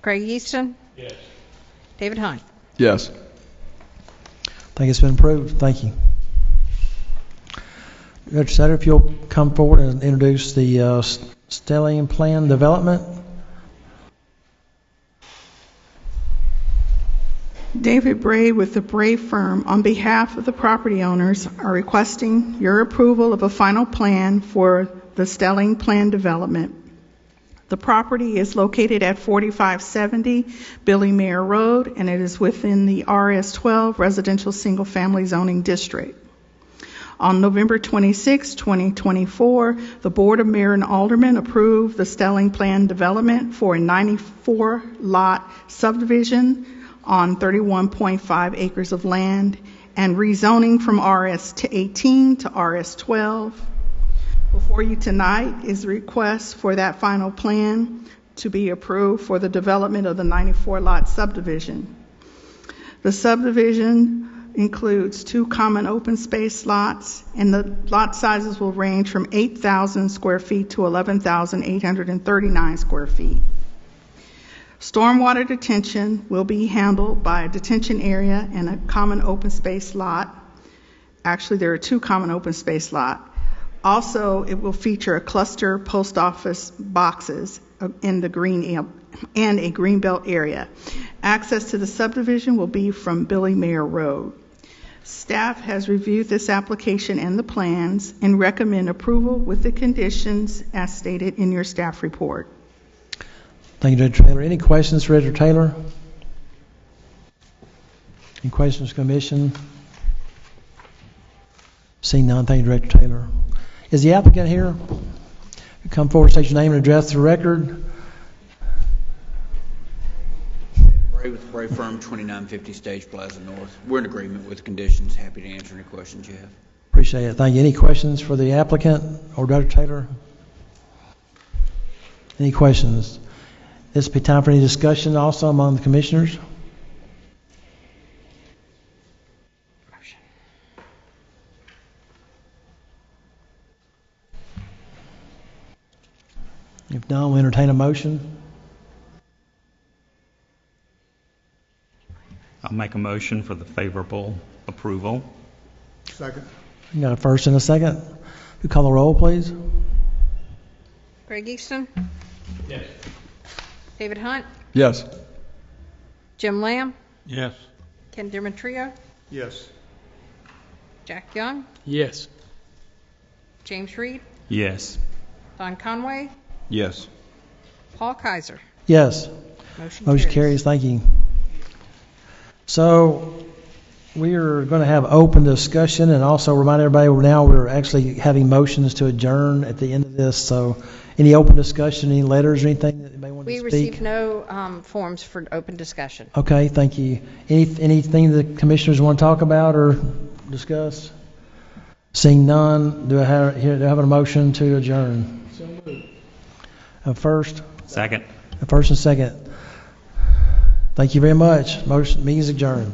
Craig Easton, Yes. David Hunt. Yes. I think it's been approved. Thank you. Director Sutter, if you'll come forward and introduce the Stellium Plan Development. David Bray with the Bray Firm, on behalf of the property owners, are requesting your approval of a final plan for the Stelling Plan Development. The property is located at 4570 Billy Mayer Road, and it is within the RS12 Residential Single Family Zoning District. On November 26, 2024, the Board of Mayor and Aldermen approved the Stelling Plan Development for a 94-lot subdivision on 31.5 acres of land and rezoning from RS to 18 to RS 12. Before you tonight is the request for that final plan to be approved for the development of the 94-lot subdivision. The subdivision includes 2 common open space lots, and the lot sizes will range from 8,000 square feet to 11,839 square feet. Stormwater detention will be handled by a detention area and a common open space lot. Actually, there are 2 common open space lots. Also, it will feature a cluster post office boxes in the green and a greenbelt area. Access to the subdivision will be from Billy Mayer Road. Staff has reviewed this application and the plans and recommend approval with the conditions as stated in your staff report. Thank you, Director Taylor. Any questions for Director Taylor? Any questions, Commission? Seeing none, thank you, Director Taylor. Is the applicant here? Come forward, state your name and address the record. Bray with the Bray Firm, 2950 Stage Plaza North. We're in agreement with the conditions. Happy to answer any questions you have. Appreciate it. Thank you. Any questions for the applicant or Director Taylor? Any questions? This will be time for any discussion also among the commissioners. If not, we'll entertain a motion. I'll make a motion for the favorable approval. Second. You got a first and a second. You call the roll, please. Greg Easton? Yes. David Hunt? Yes. Jim Lamb? Yes. Ken Demetrio? Yes. Jack Young? Yes. James Reed? Yes. Don Conway? Yes. Paul Kaiser? Yes. Motion carries. Thank you. So we are going to have open discussion, and also remind everybody now we're actually having motions to adjourn at the end of this. So any open discussion, any letters or anything that anybody want to speak? We received no forms for open discussion. Okay, thank you. Anything the commissioners want to talk about or discuss? Seeing none, do I have a motion to adjourn? So moved. A first? Second. A first and second. Thank you very much. Meeting is adjourned.